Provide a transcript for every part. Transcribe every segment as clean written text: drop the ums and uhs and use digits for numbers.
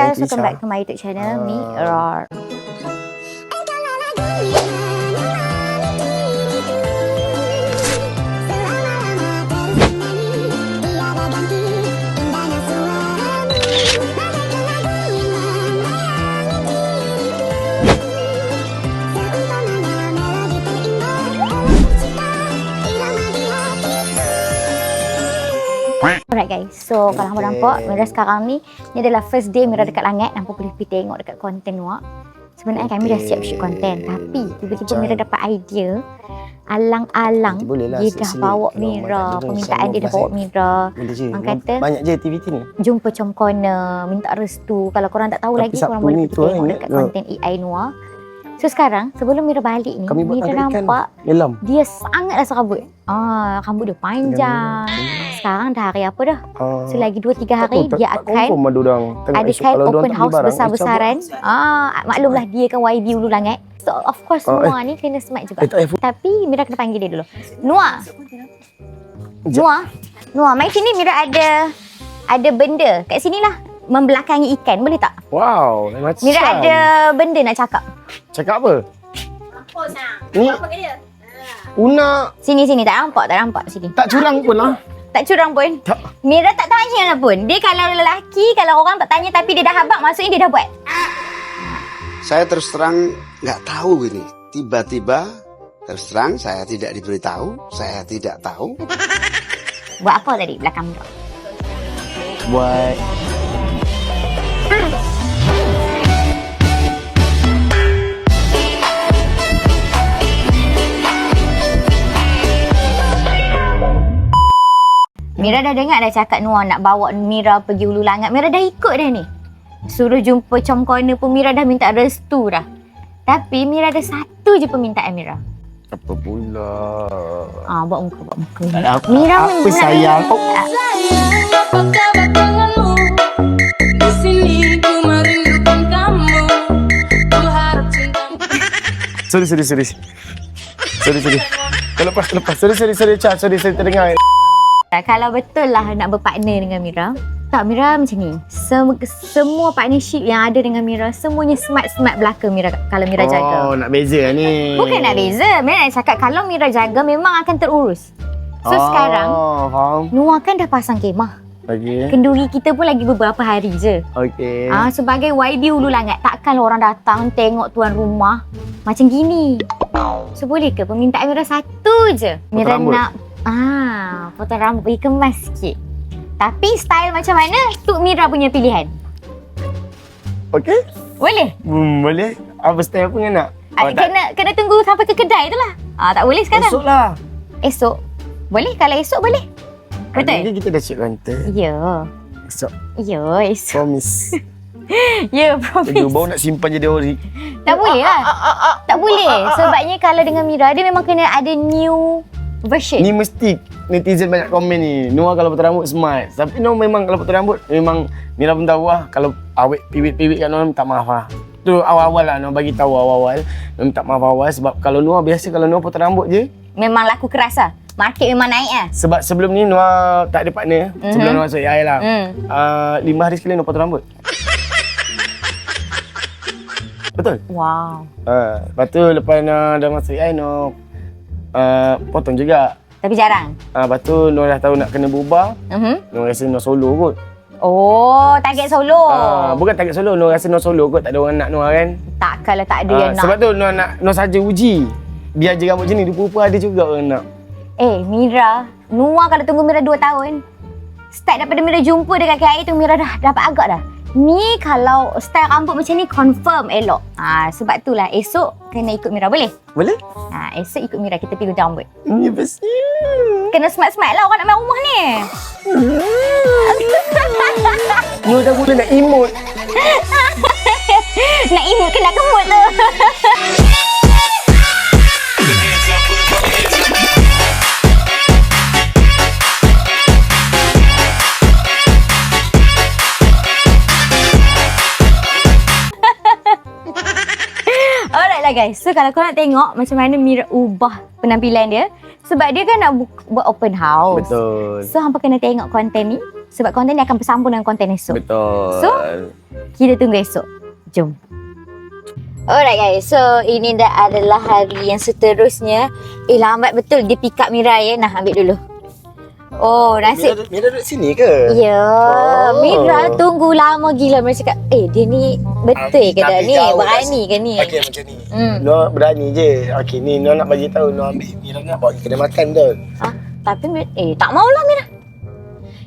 guys, welcome back to my YouTube channel, Mirror. Alright guys, so kalau hampa nampak Mira sekarang ni adalah first day Mira dekat langit. Nampak boleh pergi tengok dekat konten luar. Sebenarnya kami dah siap shoot konten, tapi tiba-tiba Mira dapat idea. Alang-alang dia dah bawa Mira, permintaan dia dah bawa Mira. Orang kata banyak je aktiviti ni. Jumpa com corner, minta restu. Kalau korang tak tahu lagi, korang boleh pergi tengok dekat konten AI Noah. So sekarang, sebelum Mira balik ni, Mira nampak dia sangatlah serabut. Rambut dia panjang. Sekarang dah hari apa dah? So lagi 2-3 hari dia akan adakan open house besar-besaran. Maklumlah dia kan YB Ulu Langit. So of course Noah ni kena smart juga. Tapi Mira kena panggil dia dulu. Noah, mari sini. Mira ada benda kat sini lah, membelakangi ikan, boleh tak? Wow, macam Mira ada benda nak cakap. Cakap apa? Apa sang? Ni Apa ke dia? Una. Sini, tak nampak sini. Tak curang pun lah. Tak curang pun. Tak. Mira tak tanya lah pun. Dia kalau lelaki, kalau orang tak tanya tapi dia dah habaq, maksudnya dia dah buat. Saya terus terang nggak tahu ini. Tiba-tiba terus terang saya tidak diberitahu, saya tidak tahu. Buat apa tadi belakang Mira? Buat Mira dah dengar dah cakap Noah nak bawa Mira pergi Ulu Langit. Mira dah ikut dah ni. Suruh jumpa com corner pun Mira dah minta restu dah. Tapi Mira ada satu je permintaan Mira. apa pula? Buat muka. Mira apa sayang? Sorry. Terlepas. Sorry, Cak. Sorry, saya terdengar. Kalau betul lah nak berpartner dengan Mira, tak, Mira macam ni. Semua partnership yang ada dengan Mira, semuanya smart belaka Mira kalau Mira jaga. Oh, nak beza ni. Bukan nak beza. Mira nak cakap kalau Mira jaga memang akan terurus. So sekarang, faham. Noah kan dah pasang kemah. Okay. Kenduri kita pun lagi beberapa hari je. Okay. Sebagai YB Ulu Langit, takkan orang datang tengok tuan rumah macam gini. So boleh ke permintaan Mira satu je? Mira nak potong rambut, bagi kemas sikit. Tapi style macam mana tu Mira punya pilihan. Okay. Boleh? Boleh. Apa style pun nak? Kena tunggu sampai ke kedai tu lah. Tak boleh sekarang. Esok lah. Esok? Boleh? Kalau esok boleh. Betul? Hari ni kita dah check konten. Ya. Esok. Esok. Promise. Ya, promise. Aduh, baru nak simpan jadi ori. Tak boleh lah. Tak boleh. Sebabnya kalau dengan Mira, dia memang kena ada new version. Ni mesti netizen banyak komen ni. Noah kalau potong rambut smart. Tapi Noah memang kalau potong rambut, memang Mira pun tahu lah. Kalau awet piwit kat Noah, minta maaf lah. Tu awal-awal lah Noah bagi tahu awal-awal. Noah minta maaf awal sebab kalau Noah biasa kalau Noah potong rambut je. Memang laku keras lah. Market memang naik lah. Sebab sebelum ni Noah tak ada partner. Sebelum Noah masuk AI lah. 5 hari sekali Noah potong rambut. Betul? Wow. Lepas tu lepas Noah dah masuk AI, Noah potong juga. Tapi jarang. Lepas tu Noah dah tahu nak kena berubah. Noah rasa Noah solo kot. Oh, target solo. Bukan target solo, Noah rasa Noah solo kot. Tak ada orang nak Noah kan. Tak, kalau tak ada yang nak. Sebab tu Noah saja uji. Dia je rambut macam ni, rupa-rupa ada juga orang nak. Mira, Noah kalau tunggu Mira 2 tahun, start daripada Mira jumpa dekat KI tu Mira dah dapat agak dah. Ni kalau style rambut macam ni confirm elok. Sebab itulah esok kena ikut Mira, boleh? Boleh? Esok ikut Mira kita pergi gunting rambut. Ni pasti. Kena smart-smart lah orang nak main rumah ni. Noah dah mula nak emote. Nak imut kena kemut tu. Alright lah guys, so kalau korang nak tengok macam mana Mira ubah penampilan dia, sebab dia kan nak buat open house. Betul. So hampa kena tengok konten ni Sebab konten ni akan bersambung dengan konten esok. Betul. So, kita tunggu esok. Jom. Alright guys, so ini dah adalah hari yang seterusnya. Lambat betul dia pick up Mira ya. Nah, ambil dulu. Oh, nasib. Mira duduk sini ke? Ya, Mira tunggu lama gila. Mira cakap, dia ni betul ke dah ni? Berani ke ni? Okey macam ni. No berani je. Okey ni No nak bagi tahu No ambil Mira nak bawa pergi kedai makan tu. Tapi tak maulah Mira.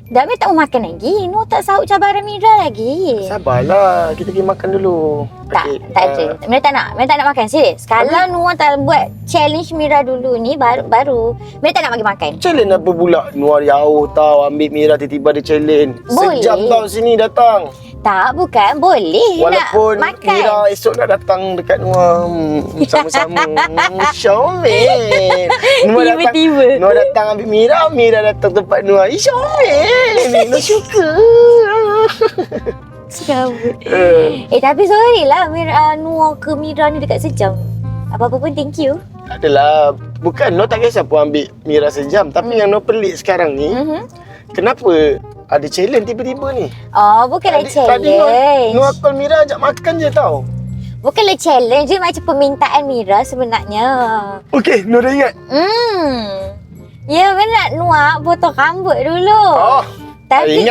Dah Mira tak mau makan lagi. No tak sahut cabaran Mira lagi. Sabarlah, kita pergi makan dulu. Tak ada. Mira tak nak makan serius. Kalau Noah tak buat challenge Mira dulu ni baru Mira tak nak bagi makan. Challenge apa pula? Noah jauh tau ambil Mira tiba-tiba ada challenge. Boleh. Sejam tau sini datang. Tak, bukan. Boleh Walaupun nak makan. Mira esok nak datang dekat Noah sama-sama. Syomel. Tiba-tiba. Noah datang ambil Mira, Mira datang tempat Noah. Syomel. Noah suka. Cabut. Tapi sorry lah Noah ke Mira ni dekat sejam. Apa-apa pun thank you. Adalah, bukan Noah tak kisah pun ambil Mira sejam. Tapi yang Noah pelik sekarang ni, kenapa ada challenge tiba-tiba ni? Oh, bukanlah challenge. Tadi Noah call Mira ajak makan je tau. Bukanlah challenge, dia macam permintaan Mira sebenarnya. Okey, Noah dah ingat. Ya, benar Noah potong rambut dulu. Oh, Tapi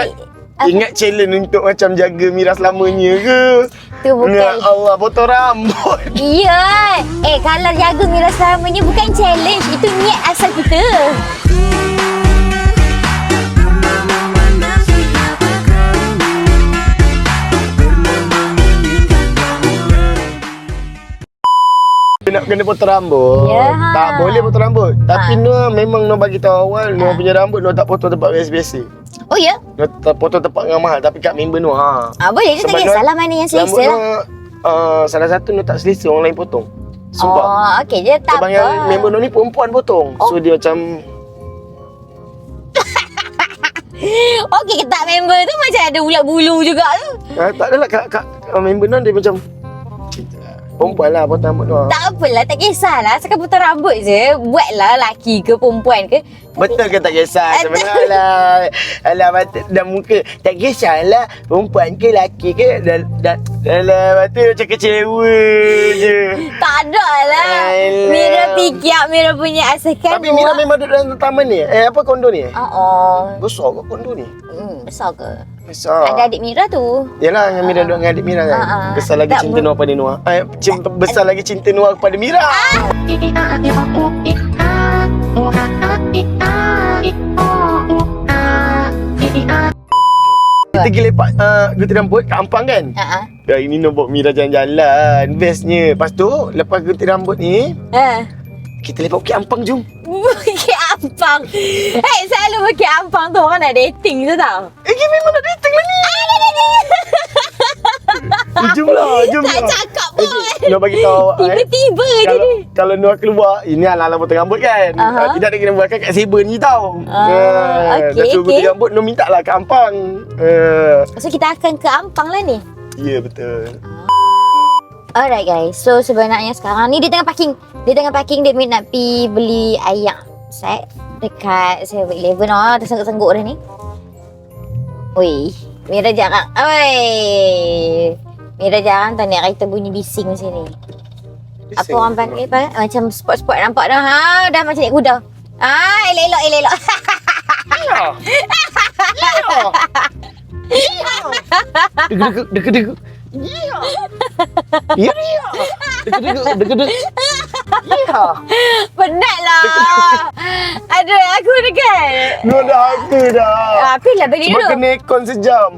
Ingat challenge untuk macam jaga Mira selamanya ke? tu bukan. Ya Allah, potong rambut. Ya. Kalau jaga Mira selamanya bukan challenge, itu niat asal kita. Nak kena potong rambut. Tak boleh potong rambut. Tapi Noah memang Noah bagi tahu awal Noah punya rambut Noah tak potong tempat biasa-biasa. Oh ya? Noah tak potong tempat yang mahal tapi kat member Noah. Boleh je, tak kisahlah mana yang selesa lah. Salah satu Noah tak selesa orang lain potong. Sumpah. Oh, okey je, tak sebab apa. yang member Noah ni perempuan potong. So dia macam Okey ke tak member tu macam ada ulat bulu juga tu. tak adalah kat member Noah dia macam perempuan lah potong rambut Noah. Tak apalah, tak kisahlah. Sekarang potong rambut je. Buatlah laki ke perempuan ke. Betul ke tak kisah sebenarnya. Alah dah muka tak kisahlah perempuan ke lelaki ke dalam tu macam kecewa je. Tak ada lah. Mira fikir Mira punya asalkan. Tapi Mira memang duduk dalam taman ni. Apa kondo ni? Besar ke kondo ni? Besar ke? Besar. Ada adik Mira tu. Yalah yang Mira duduk dengan adik Mira kan. Besar lagi cinta Noah pada Noah. Besar lagi cinta Noah kepada Mira. Kita pergi lepak gunting rambut kat Ampang kan? Hari ni nak bawa Mira jalan-jalan. Bestnya. Lepas tu, lepas gunting rambut ni, kita lepak Bukit Ampang jom. Bukit Ampang. Selalu Bukit Ampang tu orang nak dating je tau. Memang nak dating lah ni. Jom lah. Tak cakap pun. Nak bagi tahu. Tiba-tiba je ni. Kalau Noah keluar, ini ala-ala potong rambut kan. Tidak ada kena buat kat Saber ni tau. Dah suruh gunting rambut, Noah minta lah kat Ampang. So kita akan ke Ampang lah ni. Ya, betul. Alright guys, so sebenarnya sekarang ni dia tengah parking. Dia nak pergi beli ayam set dekat 7-Eleven. Tersengguk-sengguk dah ni. Oi, Mira jarang. Mira jarang tak nak kereta bunyi bising macam ni. Apa orang panggil macam sport-sport nampak dah. Dah macam naik kuda. Elok-elok. Deg-deg. Ya. Deg-deg. Ya. Penat lah. Aduh, aku dekat. Noah dah aku dah. Pergi lah, beli dulu. Sebab kena aircon sejam.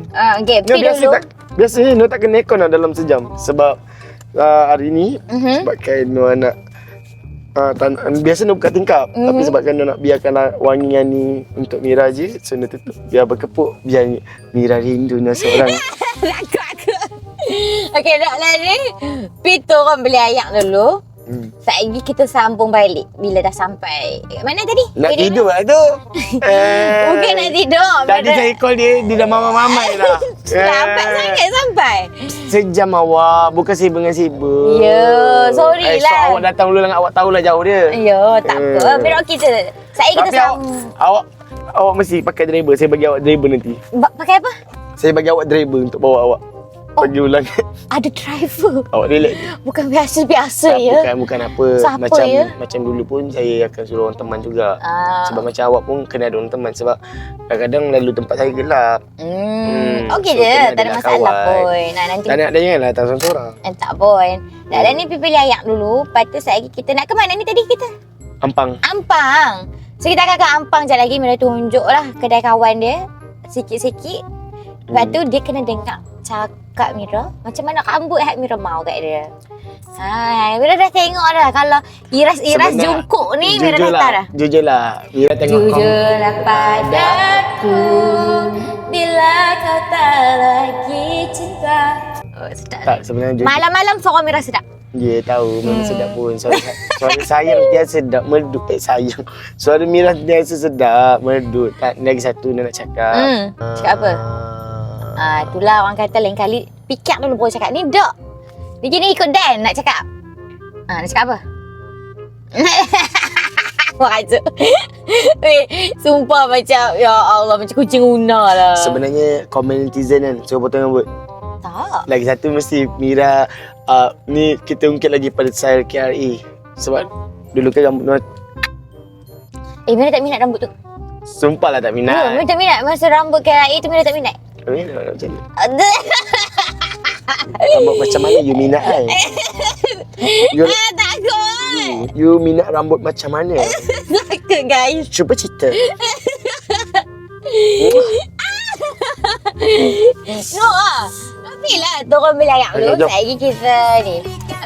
Okay, pergi dulu. Biasanya Noah tak kena aircon lah dalam sejam. Sebab hari ni, sebabkan Noah nak biasa Noah buka tingkap. Tapi sebabkan Noah nak biarkan wangian ni untuk Mira je, so Noah tutup. Biar berkepuk, biar Mira rindu Noah seorang. Aku. Okay, nak lah ni. Pergi orang beli ayam dulu. Lagi kita sambung balik bila dah sampai. Mana tadi? Nak tidur lah tu. Bukan nak tidur. Tadi saya call dia dah mamai-mamai dah. Lambat sangat sampai. Sejam awak, bukan sibuk dengan sibuk. Ya, sorry lah. So awak datang dulu dengan awak tahulah jauh dia. Ya, tak apa. Biar kita. Kita Tapi sambung. awak Awak mesti pakai driver. Saya bagi awak driver nanti. Pakai apa? Saya bagi awak driver untuk bawa awak. Pergi ulang. Ada driver. Awak relax. Bukan biasa-biasa ya. Bukan apa. Siapa Macam ya? macam dulu pun saya akan suruh orang teman juga. Sebab macam awak pun kena ada orang teman. Sebab kadang-kadang lalu tempat saya gelap. Okey so je. kena Tak ada adalah masalah kawan. pun. Nah, nanti Tak nak dia janganlah datang seorang-seorang. tak pun. Dah ni pergi pilih ayak dulu. Lepas tu lagi kita nak ke mana ni tadi kita? Ampang. Ampang. So kita akan ke Ampang sekejap lagi. Mira tunjuk lah kedai kawan dia. Sikit-sikit. Lepas tu dia kena dengar cakap Mira. Macam mana rambut Mira mau kat dia. Mira dah tengok dah. Kalau iras-iras jungkuk ni Mira dah tahu dah. Jujurlah. Mira tengok kau. Jujurlah padaku bila kau tak lagi cinta. Oh, sedap. Tak, sebenarnya jujur. Malam-malam suara Mira sedap. Dia tahu memang sedap pun. Suara sayang dia sedap merdu. Sayang. Suara Mira dia sedap merdu. Tak lagi satu nak cakap. Cakap apa? Itulah orang kata lain kali fikir dulu baru cakap. Ni dok. Dia gini ikut Dan nak cakap. Nak cakap apa? Wajib. Sumpah macam ya Allah macam kucing una lah. Sebenarnya komen netizen kan suruh potong rambut. Tak. Lagi satu mesti Mira ni kita ungkit lagi pada style KRA. Sebab dulu kan rambut Mira tak minat rambut tu. sumpah lah tak minat. Mira tak minat. Masa rambut KRA tu Mira tak minat. Minat macam ni. Rambut macam mana you minat kan? Takut. You minat rambut macam mana? Takut guys. Cuba cerita. No lah. Tapi lah turun beli ayak dulu. Jom. Lagi kita ni.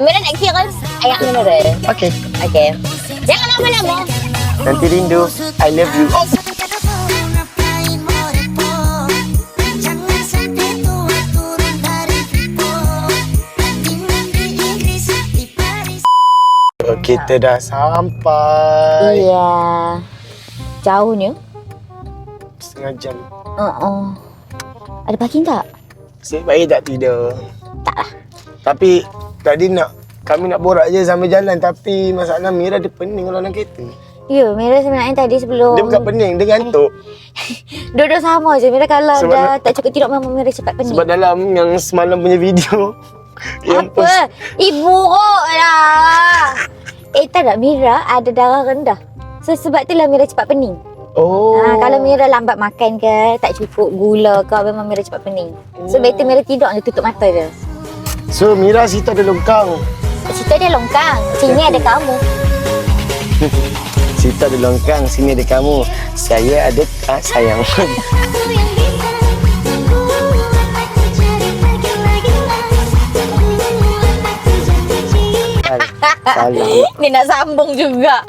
Mira nak kira ayak mineral. Okay. Okay. Jangan lama-lama. Nanti rindu. I love you. Kita dah sampai. Iya. Jauh ni. Setengah jam. Ada parking tak? Asyik baik tak tidur? Tak lah. Tapi tadi kami nak borak je sambil jalan. Tapi masalah Mira dia pening kalau nak kereta. Ya, Mira sebenarnya tadi sebelum Dia bukan pening, dia ngantuk. duduk sama je. Mira kalau Sebab dah tak cukup tidur memang Mira cepat pening. Sebab dalam yang semalam punya video yang post, Apa? Ibu rok lah. Tak nak Mira ada darah rendah. So sebab itulah Mira cepat pening. oh. Kalau Mira lambat makan ke, tak cukup gula ke, memang Mira cepat pening. So better Mira tidur je, tutup mata je. So Mira situ ada longkang. Situ ada longkang, sini ada kamu. Situ ada longkang, sini ada kamu. Saya ada sayang. Salah. Dia nak sambung juga.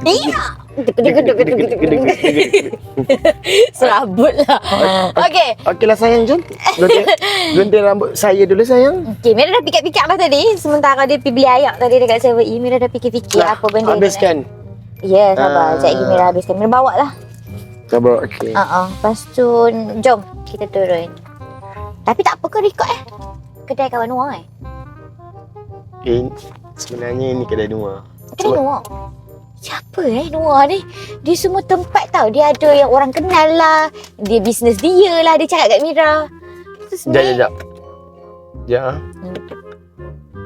Iya. Serabut lah. Okey. Okeylah sayang, jom. Gunting rambut saya dulu sayang. Okey, Mira dah fikir-fikir lah tadi. Sementara dia pergi beli ayak tadi dekat 7E, Mira dah fikir-fikir apa benda habiskan. Ya, sabar. Sekejap lagi Mira habiskan. Mira bawa lah. Sabar, okey. Lepas tu, jom kita turun. Tapi tak apa ke record kedai kawan Noah Sebenarnya ini kedai Noah. Kedai Noah? Siapa Noah ni? Dia semua tempat tau. Dia ada yang orang kenal lah. Dia bisnes dia lah. Dia cakap kat Mira. Sekejap. Ya.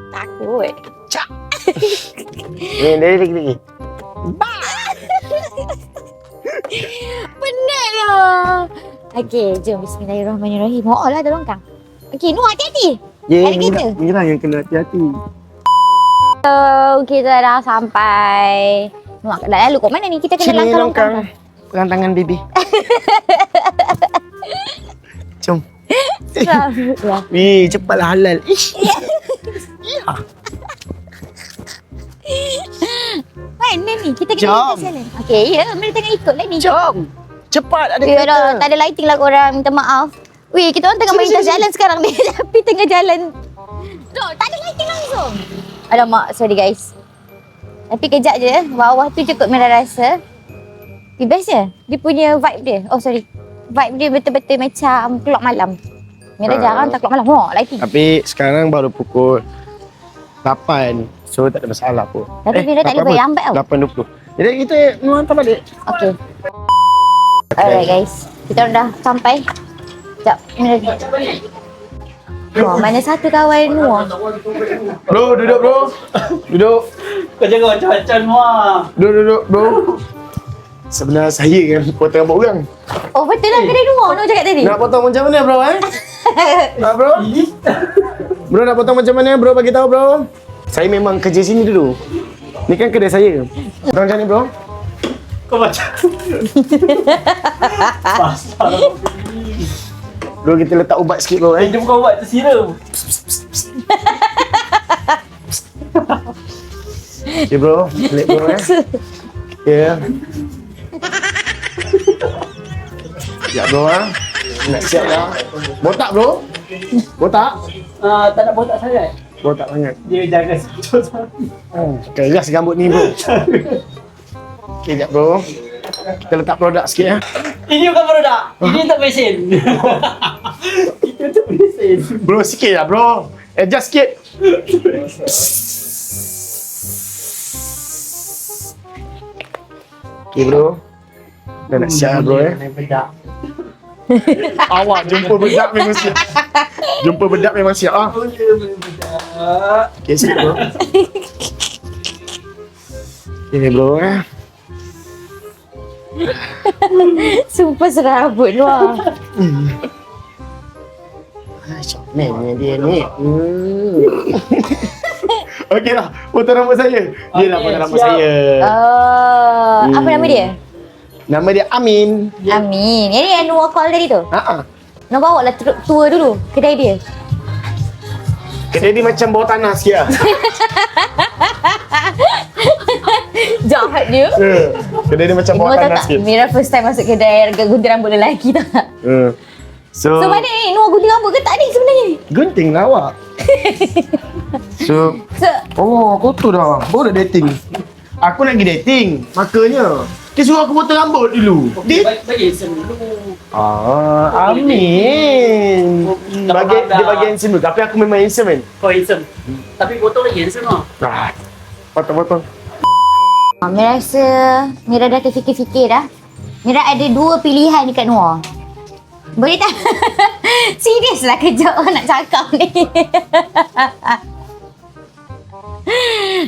Takut. Cak. Ni lagi. Penat lah. Okey, jom. Bismillahirrahmanirrahim. Oh lah, tolong kang. Okey, Noah hati-hati. Ada kereta. Mira yang kena hati-hati. Kita dah sampai. Noah, dah lalu kat mana ni? Kita kena langkah-langkah. Pegang tangan baby. Jom. Serabutlah. Wih, cepatlah halal. Ish. Mana ni? Kita kena Jom. ikut jalan. Okey, ya. Mari tengah ikut lah ni. Jom. Cepat ada Ya kereta. dah, tak ada lighting lah korang. Minta maaf. Weh, kita orang tengah melintas jalan sekarang ni. Tapi tengah jalan. No, tak ada lighting langsung. Alamak, sorry guys. Tapi kejap je. Bawah tu cukup Mira rasa. Best je. Dia punya vibe dia. Oh, sorry. Vibe dia betul-betul macam keluar malam. Mira jarang tak keluar malam. Oh, lighting. Tapi sekarang baru pukul 8. So tak ada masalah pun. Tapi Mira tak boleh lambat tau. 8.20. Jadi kita Nuah hantar balik. Okay. Alright guys. Kita dah sampai. Sekejap. Wah, mana satu kawan Nuah? Bro, duduk bro. Duduk. Kau jangan macam-macam Nuah. Duduk bro. Sebenarnya saya yang potong rambut orang. Oh betul lah kedai Nuah Nuah cakap tadi. Nak potong macam mana bro bro? Bro nak potong macam mana bro? Bagi tahu bro. Saya memang kerja sini dulu. Ni kan kedai saya. Potong macam ni bro. Kau macam pasal. Bro kita letak ubat sikit bro Dia bukan ubat, tersiram. Okay bro, pelik bro Ya. Sekejap bro Nak siap lah. Botak bro? Botak? Tak nak botak sangat. Botak sangat. Dia jaga secul sangat. Keras rambut ni bro. Okay sekejap bro. Kita letak produk sikit ya. Ini bukan produk. Ini untuk mesin. Itu untuk mesin. Bro sikit lah bro. Adjust sikit. Okay bro. Dah nak siap bro Main bedak. Awak jumpa bedak memang siap. Jumpa bedak memang siap ah. Main bedak. Okay sikit bro. Ini bro Sumpah serabut Nuah. Comel dia ni. Okey lah, potong rambut saya. Dia nak potong rambut siap. saya. Apa nama dia? Nama dia Amin. Amin. Yang ni yang Nuah call tadi tu. Ha. Nuah bawa lah tour dulu kedai dia. Kedai dia macam bawah tanah sikit lah. Jahat dia. Kedai dia macam bawah Nuah tahu tanah tak? sikit. Mira first time masuk kedai gunting rambut lelaki tak? So So mana ni? Nuah gunting rambut ke tak ni sebenarnya ni? gunting lah awak. So oh kotor dah. Baru dah dating. Aku nak pergi dating. Makanya dia suruh aku potong rambut dulu. Bagi sen dulu. Amin. Dia bagi handsome dulu. Tapi aku memang handsome kan. Kau handsome. Tapi potong lagi handsome lah. Potong. Mira rasa Mira dah terfikir-fikir dah. Mira ada dua pilihan dekat Nuah. Boleh tak? Serius lah kejap nak cakap ni.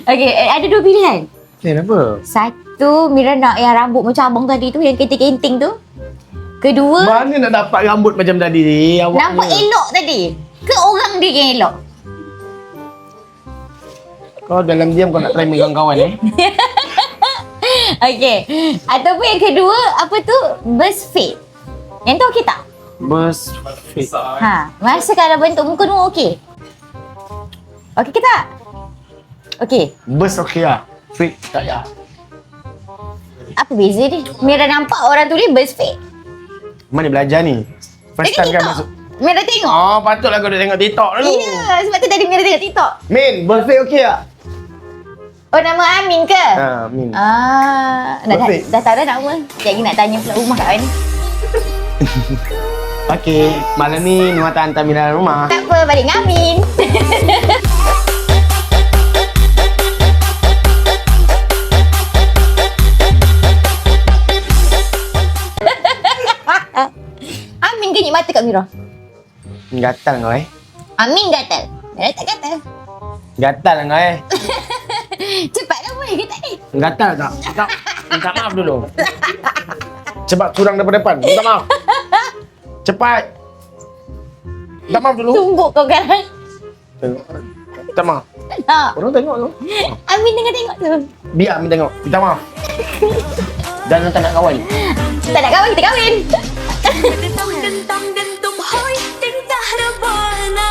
Okay, ada dua pilihan. Kenapa? Satu, Mira nak yang rambut macam abang tadi tu, yang kenting-kenting tu. Kedua, Mana nak dapat rambut macam tadi awak? nampak elok tadi. Ke orang dia yang elok? Kau dalam diam kau nak try megang kawan Okay. Ataupun yang kedua, apa tu? Burst fade. Yang tu okey tak? Burst fade. Masa kalau bentuk muka Nuah okey? Okey ke tak? Okey. Burst okey lah. Fade tak ya. Apa beza dia? Mira nampak orang tulis burst fade. Mana belajar ni? First time kan masuk. Mira tengok. Oh, patutlah kau dah tengok TikTok dulu. Ya, sebab tu tadi Mira tengok TikTok. Min, burst fade okey tak? Oh, nama Amin ke? Min. Dah tahu dah nama. Sekejap lagi nak tanya pula rumah kat mana. Okey, malam ni Nuah tak hantar Mira rumah. Tak apa, balik dengan Amin. Amin genyit mata kat Mira. Gatal kau Amin gatal. Mira tak gatal. Gatal lah kau Cepatlah boleh ke tak ni? Gatal tak? Tak. Minta maaf dulu. Cepat curang daripada depan. Minta maaf. Cepat. Minta maaf dulu. Tumbuk kau kan? Tengok. Minta maaf. Tak. Orang tengok tu. Amin tengok tu. Biar Amin tengok. Minta maaf. Dan tak nak kawan. Tak nak kahwin, kita kahwin. Dentang dentum hoi tingkah rebana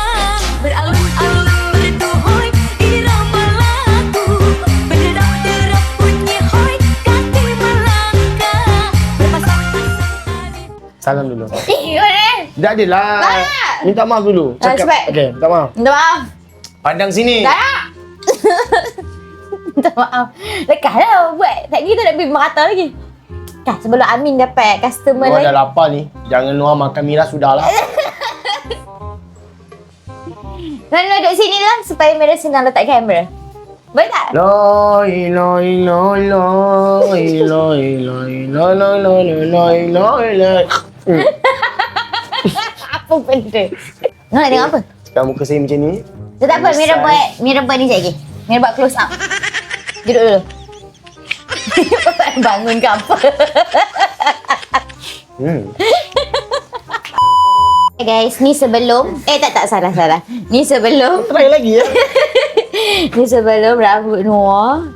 beralun-alun bertuhoi irama lagu berderak-derak bunyi hoi kaki melangkah berpasang-pasang. Salam dulu. Mana? Tak adalah. Tak. Minta maaf dulu. Cakap. cepat. Okey, minta maaf. Minta maaf. Pandang sini. Tak. Minta maaf. Lekas lah buat. Tak kita nak pergi merata lagi. Kan sebelum Amin dapat customer Nuah lain. dah lapar ni. Jangan Nuah makan Mira sudahlah. Nana duduk sini lah supaya Mira senang letak kamera. Betul tak? Loi loi loi loi loi loi loi loi loi loi loi loi. Apa benda? Nak tengok apa? Sekarang muka saya macam ni. Tak apa, Mira buat ni sekejap lagi. Mira buat close up. Duduk dulu. Bangun ke apa? Okay guys, ni sebelum tak salah. Ni sebelum Try lagi ya. ni sebelum rambut Noah.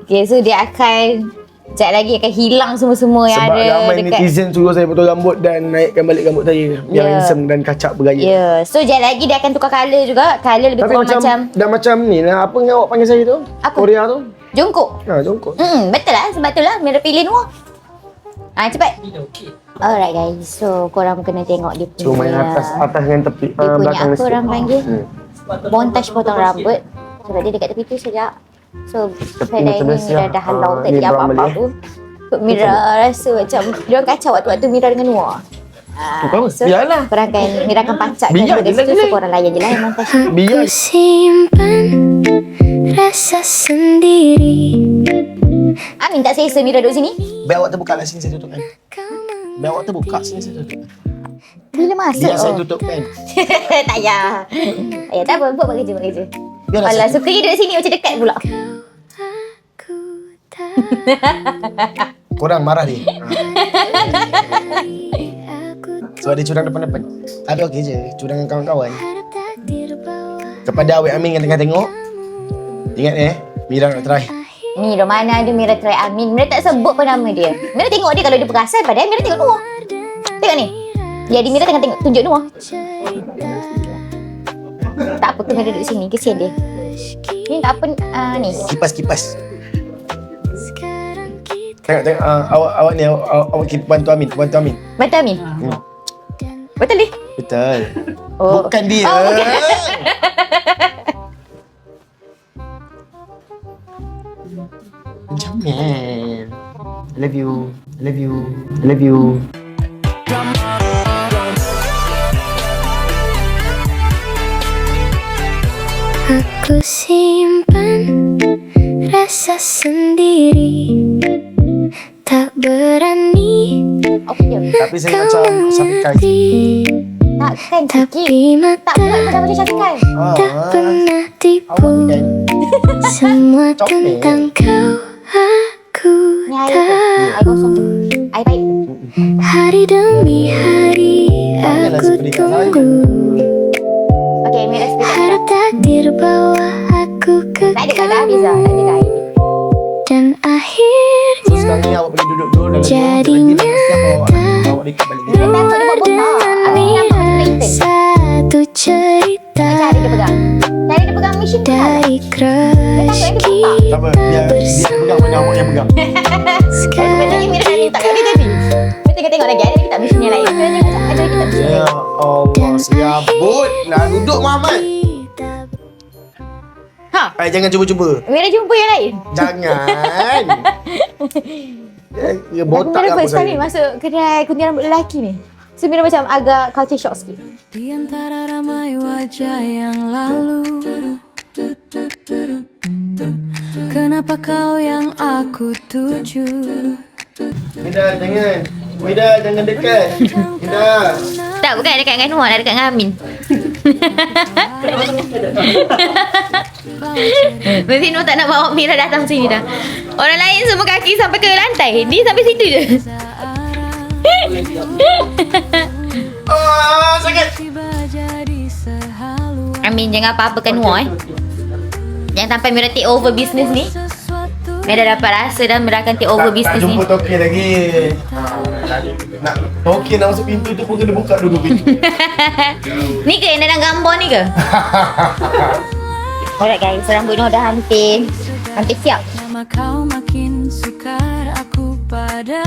Okay, so dia akan sekejap lagi akan hilang semua-semua yang Sebab ada ramai dekat. netizen suruh saya potong rambut dan naikkan balik rambut saya yang Ya. handsome dan kacak bergaya. Ya, so sekejap lagi dia akan tukar colour juga. Colour lebih Tapi kurang macam dah macam ni lah. Apa yang awak panggil saya tu? Apa? Korea tu? jongkok. Jongkok. Betul lah, sebab tu lah Mira pilih Noah. Cepat. Ini okey. Alright guys, so korang kena tengok dia punya. So main atas dengan tepi Dia punya belakang apa orang panggil? Montage potong Sikit. rambut. Sebab dia dekat tepi tu sekejap. So pada macam ini biasa Mira lah. dah halau Ni tadi brown apa-apa balik, tu. So, Mira rasa macam dia kacau waktu-waktu Mira dengan Noah. Apa? Biarlah. Korang akan Mira akan pacakkan Biar dia je lah, situ. So Gilai. korang layan je lah yang montage. Biar. Simpan rasa sendiri. Amin tak selesa Mira duduk sini? Biar awak terbuka lah sini saya tutup kan. Biar awak terbuka sini saya tutup. Bila masuk? Biar saya tutup kan. Tak payah. Tak apa, buat kerja. Biarlah Alah, saya suka je duduk sini macam dekat pula. Aku tak Korang marah dia. aku Sebab dia curang depan-depan. Tapi okey je. Curang dengan kawan-kawan. harap takdir bawa Kepada awet Amin yang tengah tengok. Ingat Mira nak try. Mira, mana ada Mira try Amin. Mira tak sebut pun nama dia. Mira tengok dia kalau dia perasan. Padahal Mira tengok Noah. Tengok ni. Jadi Mira tengah tengok tunjuk Noah. Tak apa, Mira duduk sini. Kesian dia. Ni tak apa ni. Kipas. sekarang kita Tengok awak ni awak bantu Amin. Betul Amin? Betul ni? Betul. Oh. Bukan dia. Oh, bukan. Jamin. I love you. aku simpan rasa sendiri, tak berani Okey. Tapi saya macam Syafiqah. Takkan sikit. tapi Tak mata pula macam Syafiqah. tak pernah Awak tipu. ni kan. Semua Comel. tentang kau aku Ni air tu. tahu. Air kosong. Air baik. Hari demi hari Janganlah aku seperti kat saya. tunggu. Okey, Mira speak. Harap takdir bawa aku ke Tak ada kat Hafiza. Tak ada kat air. dan So akhirnya sekarang ni awak boleh duduk dulu dalam Jadinya awak dekat balik. Mira takut dia buat botak. Amin nampak macam Clayton. satu cerita Cari dia pegang. Cari dia pegang mesin tu. dari rezeki Tak apa, biar pegang mana awak yang pegang. Sebenarnya Mira dah minta kat dia tadi. Mira tengok lagi. Ada lagi tak mesin yang lain? Sebenarnya macam ada lagi tak mesin yang Ya lain? Allah, serabut. Nak duduk Muhammad. Jangan cuba-cuba. Mira jumpa yang lain. Jangan. Ya, botak Mira apa first time ni saya. masuk kedai kunci rambut lelaki ni. So Mira macam agak culture shock sikit. Di antara ramai wajah yang lalu, kenapa kau yang aku tuju? Mida, jangan. Mida, jangan dekat. Mida. Tak, bukan dekat dengan Noah, dekat dengan Amin. Mesti Noah tak nak bawa Mira datang sini dah. Orang lain semua kaki sampai ke lantai. Dia sampai situ je. Sakit. Tiba jadi sehalu Amin, jangan apa-apakan Noah Jangan sampai Mira take over business ni. sesuatu Mira dah dapat rasa dah Mira akan take over Tak business ni. jumpa Toki lagi. Nak Toki nak masuk pintu tu pun kena buka dulu pintu. Ni ke yang dalam gambar ni ke? Alright guys, rambut Noah dah hampir siap. Lama kau makin sukar aku pada.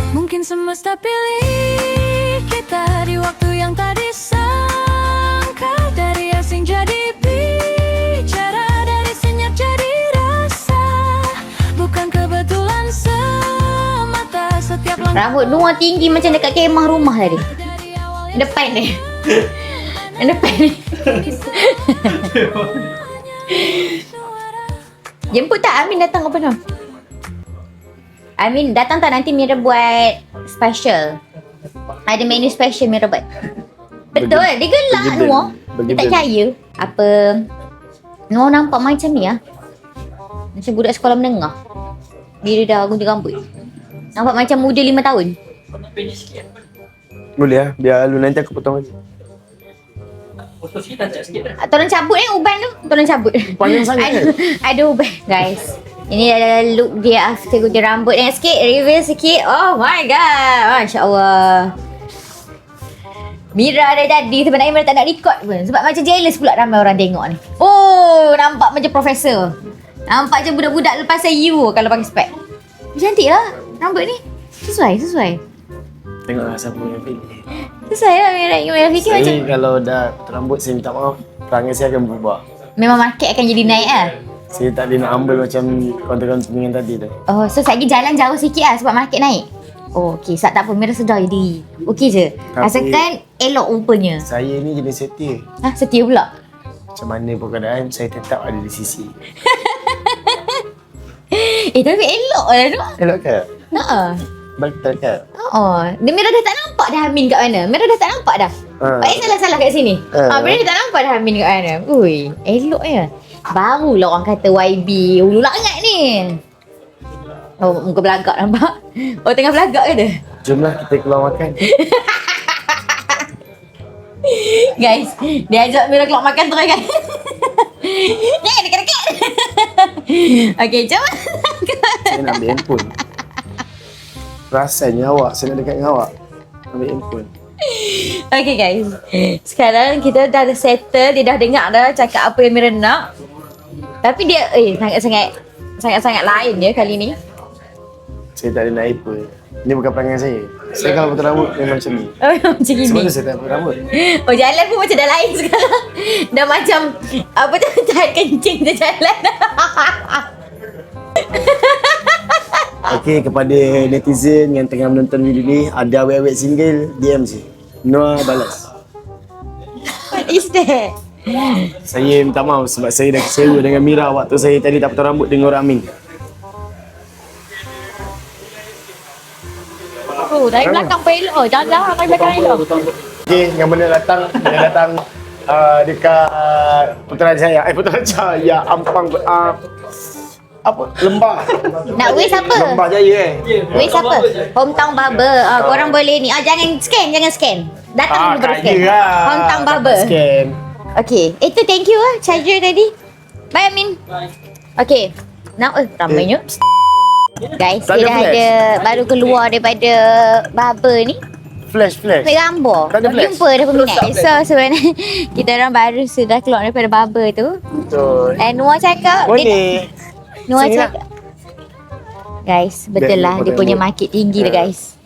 Mungkin semesta pilih kita di waktu yang tak disangka. Dari asing jadi bicara, dari senyap jadi rasa. Bukan kebetulan semata setiap langkah Rambut Noah tinggi macam dekat kemah rumah tadi. dari awal yang Depan dia. Yang depan ni. Jemput tak Amin datang apa no? Amin datang tak nanti Mira buat special. Ada menu special Mira buat. Betul, dia gelak Noah. Dia tak percaya. Apa Noah nampak macam ni ah. Macam budak sekolah menengah. Bila dah gunting rambut. Nampak macam muda 5 tahun. Boleh lah, biar lu nanti aku potong lagi. Foto sikit tak sikit dah. Tolong cabut uban tu. Tolong cabut. Panjang sangat Ada uban guys. Ini adalah look dia after gunting rambut. Tengok sikit, reveal sikit. Oh my god. Masya Allah. Mira dah jadi. Sebenarnya Mira tak nak record pun. Sebab macam jealous pula ramai orang tengok ni. Oh, nampak macam profesor. Nampak macam budak-budak lepas SU kalau pakai spek. Cantik lah rambut ni. Sesuai. Tengoklah siapa yang pilih. Sesuai lah Mira fikir Saya macam. kalau dah rambut saya minta maaf, perangai saya akan berubah. Memang market akan jadi naik lah. Saya tak boleh nak ambil macam konten-konten dengan tadi tu. Oh, so lagi jalan jauh sikit lah sebab market naik. Oh, okey. Tak apa. Mira sedar je diri. Okey je. Asalkan elok rupanya. Saya ni jenis setia. Setia pula. Macam mana pun keadaan, saya tetap ada di sisi. Tapi elok lah tu. Elok ke? Haa. Betul ke? Oh, Mira dah tak nampak dah Amin kat mana. Mira dah tak nampak dah. Salah-salah kat sini. Mira dah tak nampak dah Amin kat mana. Ui, elok ya. Barulah orang kata YB hulu langat ni. Oh, muka belagak nampak. Oh, tengah belagak ke dia? Jomlah kita keluar makan. Guys, dia ajak Mira keluar makan terus kan. Jangan dekat-dekat. Okey, jom. Saya nak ambil handphone. Rasanya awak, saya nak dekat dengan awak. Ambil handphone. Okay guys, sekarang kita dah settle. Dia dah dengar dah cakap apa yang Mira nak. Tapi dia sangat-sangat lain dia kali ni. Saya tak ada nak apa. Ini bukan perangai saya. Saya kalau potong rambut memang macam ni. Oh, macam gini. Sebab tu saya tak potong rambut. Oh, jalan pun macam dah lain sekarang. Dah macam apa tu, tahan kencing je jalan. Okey, kepada netizen yang tengah menonton video ni, ada awet-awet single, DM je. Noah balas. What is that? Saya minta maaf sebab saya dah kecewa dengan Mira waktu saya tadi tak potong rambut dengan orang Amin. Oh, dari belakang pun elok. Oh, jangan dari belakang elok. Okey, yang mana datang dekat Putrajaya. Putrajaya, Ampang, apa? Lembah. Nak waste apa? Lembah Jaya Waste apa? Hometown barber. Korang boleh ni. Jangan scan. Datang dulu baru scan. Hometown barber. Scan. Okay. Itu thank you lah. Charger tadi. Bye Amin. Okay. Now, ramainya. Guys, Tak dia ada dah flash. ada baru keluar daripada barber ni. Flash. Ambil gambar. Tak ada flash. Jumpa dah peminat. So sebenarnya kita orang baru sudah keluar daripada barber tu. Betul. Dan Noah cakap Boleh. Noah Sini cakap guys, betul lah. Dia punya market tinggi dah guys.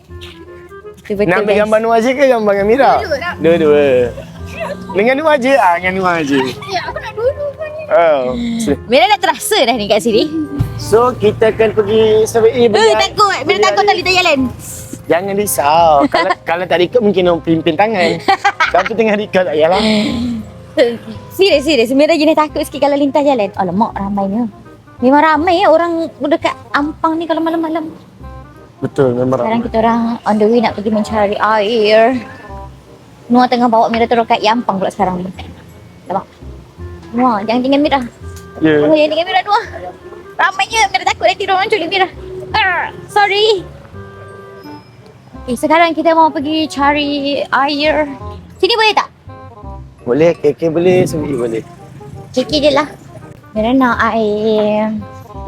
Itu betul Nak ambil guys. gambar Noah je ke gambar dengan Mira? Dua-dua. Dengan Noah je? Dengan Noah je. Ya, aku nak dulu pun ni. Oh. Mira dah terasa dah ni kat sini. So, kita akan pergi survey Takut. Mira takut tak boleh jalan. Jangan risau. kalau tak record mungkin orang pimpin tangan. Tapi tengah record tak payahlah. Serius. Mira jenis takut sikit kalau lintas jalan. Alamak, ramainya. Memang ramai ya orang dekat Ampang ni kalau malam-malam. Betul, memang Sekarang kita orang on the way nak pergi mencari air. Noah tengah bawa Mira terus kat Ampang pula sekarang ni. Nampak? Noah, jangan tinggal Mira. Ya. Oh, jangan tinggal Mira, Noah. Ramainya, Mira takut nanti orang culik Mira. Sorry. Okay, sekarang kita mau pergi cari air. Sini boleh tak? Boleh, KK boleh, survey boleh. Kiki je lah. Mira nak air.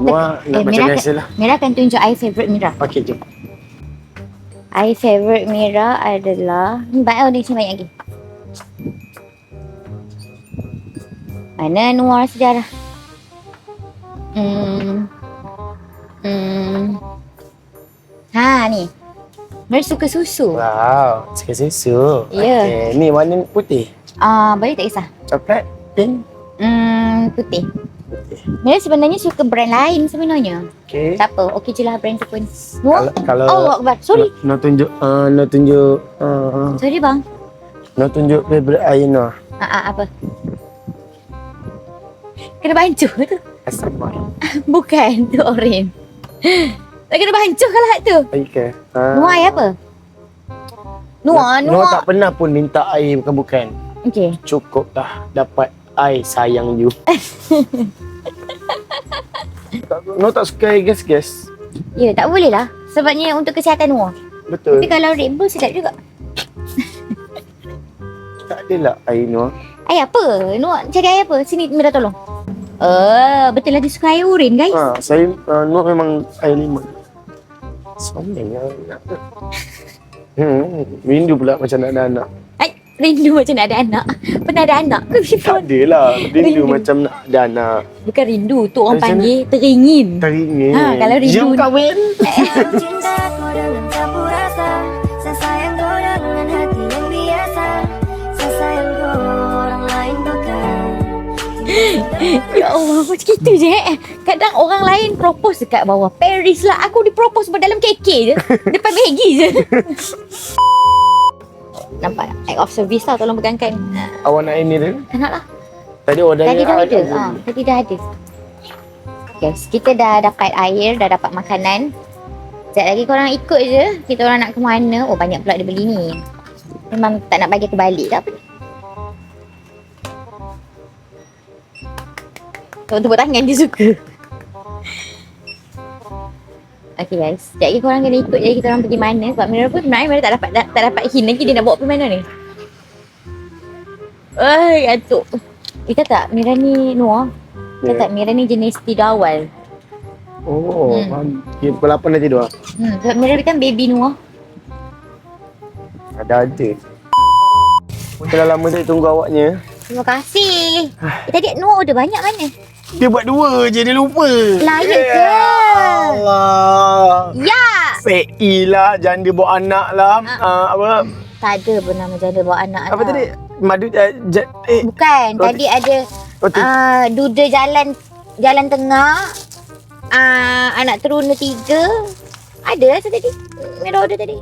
Noah nak macam biasa lah. Mira akan tunjuk air favourite Mira. Okey, jom. Air favourite Mira adalah ni sini banyak lagi. Mana Noah sejarah? Ni. Mira suka susu. Wow, suka susu. Ya. Okey, ni warna putih. Boleh tak kisah? Coklat, pink. Putih. Mira sebenarnya suka brand lain sebenarnya. Okey. Tak apa, okey je lah brand tu pun. Noah? Kalau Allah Akbar. Sorry. Nak tunjuk Sorry bang. Nak tunjuk favorite air Noah. Apa? Kena bancuh tu. Asam mak. Bukan, tu oren. Tak kena bancuh kalau tu. Okay. Nuai apa? Noah Nuai. tak pernah pun minta air bukan. Okey. Cukup dah dapat air sayang you. Noah tak suka air gas-gas. Ya, tak boleh lah. Sebabnya untuk kesihatan Nuai. Betul. Tapi kalau Red Bull sedap juga. Tak adalah air Noah. Air apa? Nuai cari air apa? Sini Mira tolong. Betul lah dia suka air urin guys. Saya Noah memang air limau. Soalnya rindu pula macam nak ada anak. Rindu macam nak ada anak. Pernah ada anak ke? Tak adalah. Rindu macam nak ada anak. Bukan rindu, tu orang Macam panggil teringin. Teringin. Kalau rindu. Jom kahwin. Cintaku dengan campur rasa, saya sayang kau dengan hati yang biasa, saya sayang kau orang lain bukan. Ya Allah, macam gitu je. Kadang orang lain propose dekat bawah Paris lah. Aku di-propose dalam KK je. Depan Maggie je. Nampak? Act of service tau, tolong pegangkan. Awak nak ini dia? Tak nak lah. Tadi awak dah Tadi dah ada. Tadi dah ada. Guys, kita dah dapat air, dah dapat makanan. Sekejap lagi korang ikut je. Kita orang nak ke mana. Oh, banyak pula dia beli ni. Memang tak nak bagi aku balik dah. Apa ni? Tepuk tangan dia suka. Okay guys, sekejap lagi korang kena ikut je kita orang pergi mana. Sebab Mira pun sebenarnya Mira tak dapat hint lagi dia nak bawa pergi mana ni. Gantuk. Kita tak, Mira ni Noah. Kita tak, Mira ni jenis tidur awal. Oh, pukul 8 dah tidur? Sebab Mira kan baby Noah. Ada. Dah lama saya tunggu awaknya. Terima kasih. Tadi Noah order banyak mana? Dia buat 2 je, dia lupa. Lain ke? Allah. Ya. Sei lah, janda bawa anak lah. Apa? Tak ada pun nama janda bawa anak. Apa tadi? Madu Bukan, tadi ada duda jalan tengah. Anak teruna 3. Ada lah tadi. Mira order tadi.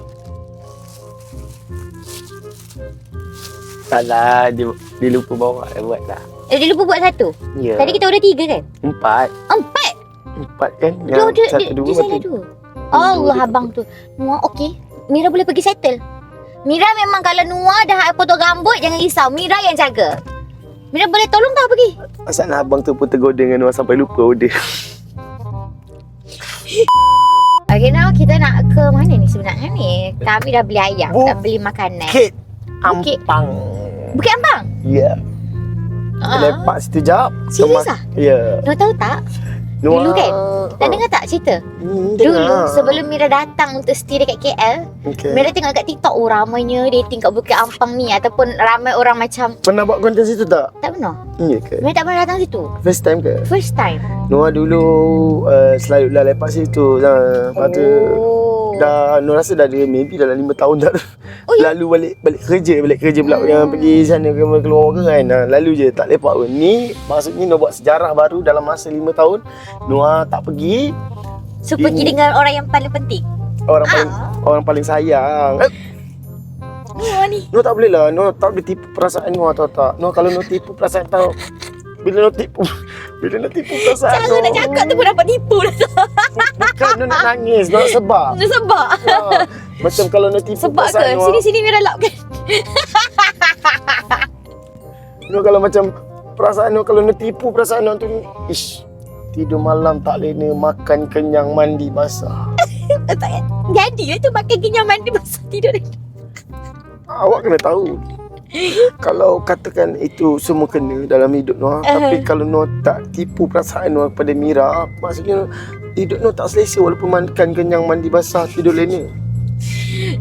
Salah, dia lupa bawa. Buat lah. Dia lupa buat 1. Ya. Tadi kita order 3 kan? 4 kan? Dia order, dia salah 2. Allah abang tu. Nuah okey. Mira boleh pergi settle. Mira memang kalau Nuah dah potong rambut, jangan risau. Mira yang jaga. Mira boleh tolong tak pergi? Asal abang tu pun tergoda dengan Noah sampai lupa order. Okay, now kita nak ke mana ni sebenarnya ni? Kami dah beli ayam, dah beli makanan. Bukit Ampang. Bukit Ampang? Ya. Lepak situ jap. Serius ah? Ya. Noah tahu tak? Dulu kan? Dah dengar tak cerita? Dulu sebelum Mira datang untuk stay dekat KL, Mira tengok kat TikTok, ramainya dating kat Bukit Ampang ni, ataupun ramai orang macam. Pernah buat konten situ tak? Tak pernah. Ya ke? Mira tak pernah datang situ. First time ke? First time. Noah dulu selalu lah lepak situ. Lepas tu dah Noah rasa dah ada maybe dalam 5 tahun dah. Lalu balik kerja pula yang pergi sana ke keluar ke kan. Lalu je tak lepak pun. Ni maksudnya Noah buat sejarah baru dalam masa 5 tahun. Noah tak pergi. So pergi dengan orang yang paling penting. Orang paling sayang. Noah ni. Noah tak boleh lah. Noah tak boleh tipu perasaan Noah, tahu tak? Noah kalau Noah tipu perasaan tahu. Bila nak tipu perasaan Cara nak cakap tu pun dapat tipu dah. Bukan Noah nak nangis, Noah sebab. Sebab. Macam kalau Noah tipu Sebab perasaan ke? Noah. Sini Mira lap kan? Noah kalau macam perasaan Noah, kalau Noah tipu perasaan Noah tu, ish, tidur malam tak lena, makan kenyang, mandi basah. Jadi lah tu makan kenyang, mandi basah, tidur lagi. Awak kena tahu. Kalau katakan itu semua kena dalam hidup Noah, tapi kalau Noah tak tipu perasaan Noah kepada Mira, maksudnya hidup Noah tak selesa walaupun makan kenyang, mandi basah, tidur lena.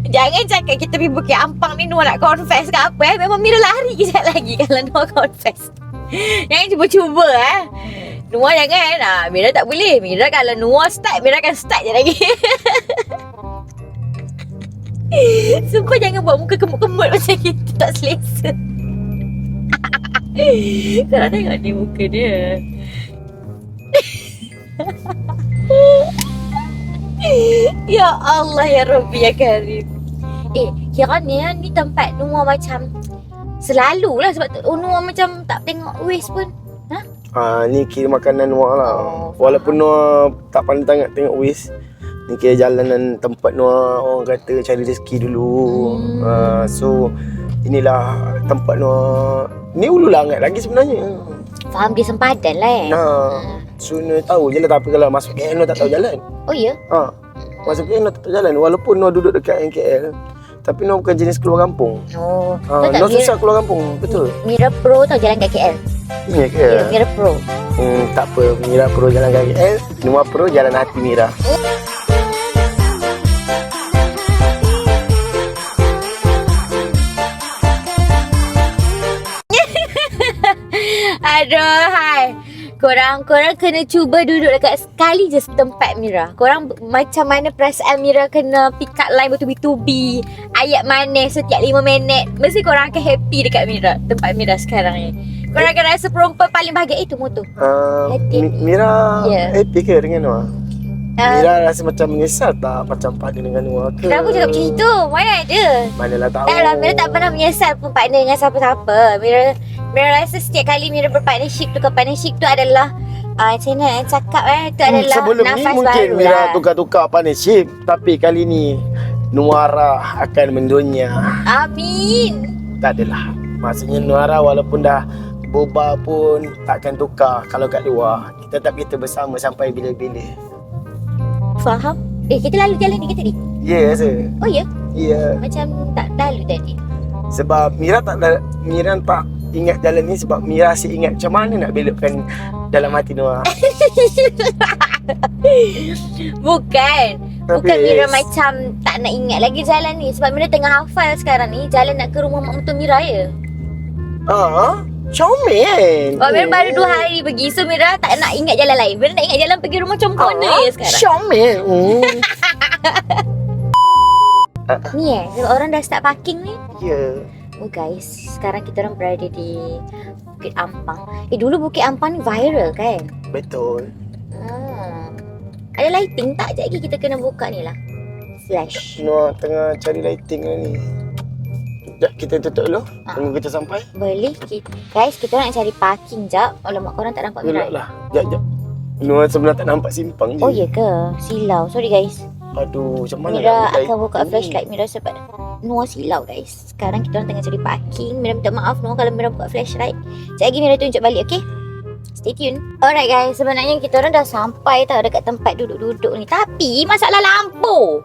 Jangan cakap kita pergi Bukit Ampang ni Noah nak confess ke apa Memang Mira lari kejap lagi kalau Noah confess. Jangan cuba-cuba Noah jangan. Mira tak boleh. Mira kalau Noah start, Mira akan start je lagi. Sumpah jangan buat muka kemut-kemut macam gitu, tak selesa. Korang tengok ni muka dia. Ya Allah ya Rabbi ya Karim. Kiranya ni tempat Noah macam Selalulah sebab tu Noah macam tak tengok waist pun. Ni kira makanan Noah lah. Walaupun Noah tak pandai sangat tengok waist, ni kira jalanan tempat Noah orang kata cari rezeki dulu. So inilah tempat Noah. Ni ulu langat lagi sebenarnya. Faham dia sempadan lah So Noah tahu je lah, tapi kalau masuk KL Noah tak tahu jalan. Oh ya? Masuk KL Noah tak tahu jalan. Walaupun Noah duduk dekat KL, tapi Noah bukan jenis keluar kampung. Noah susah keluar kampung. Betul. Mira Pro tau jalan kat KL. Ya KL. Ya, Mira Pro. Tak apa, Mira Pro jalan kat KL, Noah Pro jalan hati Mira. Aduh, hai. Korang kena cuba duduk dekat sekali je tempat Mira. Korang macam mana perasaan Mira kena pick up line bertubi-tubi, ayat manis setiap 5 minit. Mesti korang akan happy dekat Mira, tempat Mira sekarang ni. Korang akan rasa perempuan paling bahagia itu motor. Mira happy ke dengan Noah? Mira rasa macam menyesal tak macam partner dengan Noah ke? Kenapa cakap macam itu? Mana ada? Manalah tahu. Taklah, Mira tak pernah menyesal pun partner dengan siapa-siapa. Mira rasa setiap kali Mira berpartnership tu, partnership tu adalah macam mana cakap tu adalah sebelum nafas ni mungkin baru Mira lah. tukar-tukar partnership, tapi kali ni Nuara akan mendunia. Amin. Tak adalah. Maksudnya Nuara walaupun dah berubah pun takkan tukar kalau kat luar. Kita bersama sampai bila-bila. Faham? Kita lalu jalan ni ke tadi? Ya, rasa. Oh ya? Ya. Macam tak lalu tadi. Sebab Mira tak ingat jalan ni sebab Mira asyik ingat macam mana nak belokkan dalam hati Noah. Bukan Tapi Mira macam tak nak ingat lagi jalan ni. Sebab Mira tengah hafal sekarang ni jalan nak ke rumah mak mentua Mira ya. Comel. Mira baru 2 hari pergi. So Mira tak nak ingat jalan lain. Mira nak ingat jalan pergi rumah Compona ya sekarang. Comel. Ni sebab orang dah start parking ni. Ya. Oh guys, sekarang kita orang berada di Bukit Ampang. Dulu Bukit Ampang ni viral kan? Betul. Ada lighting tak? Sekejap lagi kita kena buka ni lah. Flash. Noah tengah cari lighting ni. Sekejap kita tutup dulu. Tunggu kita sampai. Boleh. Guys, kita nak cari parking jap. Alamak, korang tak nampak Mira. Gelap lah. Sekejap. Noah sebenarnya tak nampak simpang je. Oh ya ke? Silau. Sorry guys. Aduh, macam mana Mira nak akan buka flashlight Mira sebab Noah silau guys. Sekarang kita orang tengah cari parking. Mira minta maaf Noah kalau Mira buka flashlight. Sekejap lagi Mira tunjuk balik, okay? Stay tune. Alright guys, sebenarnya kita orang dah sampai tau dekat tempat duduk-duduk ni. Tapi masalah lampu.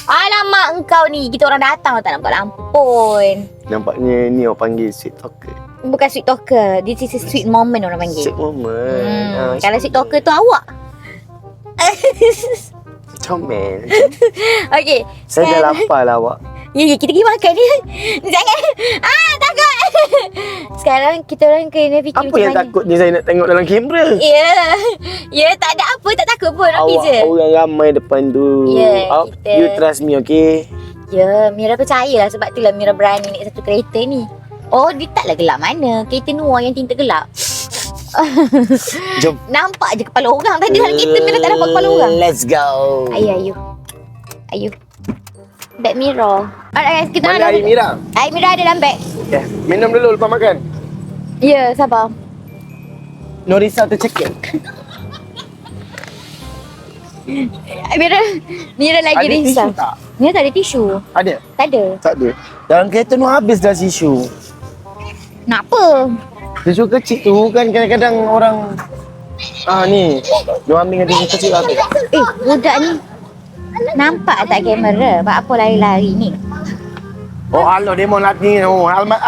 Alamak engkau ni. Kita orang datang tak nampak lampu pun. Nampaknya ni orang panggil sweet talker. Bukan sweet talker. This is a sweet moment orang panggil. Sweet moment. Kalau sweet talker tu awak. Comel. Okay. Saya dah lapar lah awak. Ya, kita pergi makan ni. Jangan. Takut. Sekarang kita orang kena fikir Apa macam yang mana. takut ni saya nak tengok dalam kamera? Ya, tak ada apa. Tak takut pun. Okey je. Awak orang ramai depan tu. Ya, kita. You trust me, okay? Ya, Mira percayalah. Sebab itulah Mira berani naik satu kereta ni. Oh, dia taklah gelap mana. Kereta Noah yang tinta gelap. Jom. Nampak je kepala orang. Tadi dalam kereta Mira tak nampak kepala orang. Let's go. Ayo. Beg Mira. Alright guys, kita Mana air Mira? Air Mira ada dalam beg. Okay. Minum dulu lepas makan. Ya, sabar. No risau tercekik. Mira lagi Ada risau. tisu tak? Mira tak ada tisu. Ada? Tak ada. Tak ada. Dalam kereta tu habis dah tisu. Nak apa? Tisu kecil tu kan kadang-kadang orang ni. Dia ambil dengan tisu kecil lah tu. Budak ni. Nampak tak kamera? Buat apa lari-lari ni? Oh Allah, dia mau lagi. Oh, alamak.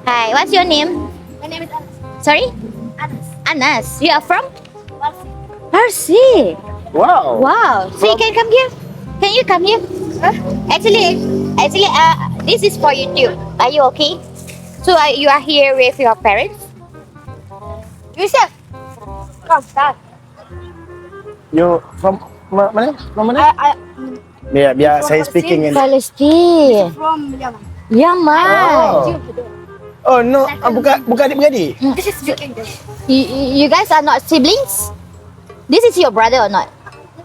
Hi, what's your name? My name is Anas. Sorry? Anas. You are from? Parsi. Wow. Wow. So you can come here? Can you come here? Actually, this is for YouTube. Are you okay? So you are here with your parents? Yusuf. Come, start. You from mana? From mana? Biar saya speaking kan. Palestine. From Yaman. Yaman. Oh no, bukan adik-beradik. This is speaking English. You guys are not siblings? This is your brother or not?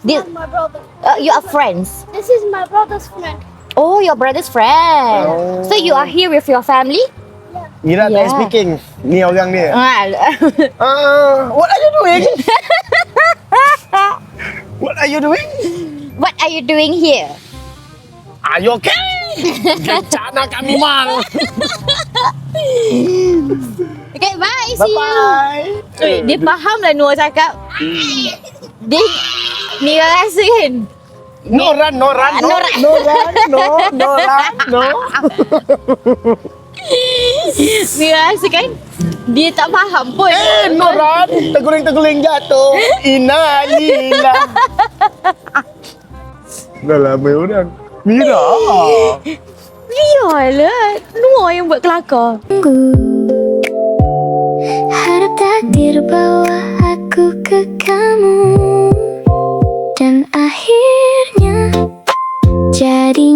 This is my brother. You are friends. This is my brother's friend. Oh, your brother's friend. Oh. So you are here with your family? Mira tak Yeah. speaking. Ni orang dia. Ah, What are you doing? What are you doing? what are you doing here? Are you okay? Kencana kami mang. Okay, bye. See you. Bye-bye. Wait, dia faham lah Noah cakap. Dia ni rasa kan. No run, no run, no, No run. no run, no run, no. Ni rasa kan. Dia tak faham pun. No run. Terguling-terguling jatuh. Innalillah. Dah lama orang. Mira. Biarlah. Noah yang buat kelakar. Harap takdir bawa aku ke kamu, dan akhirnya jadi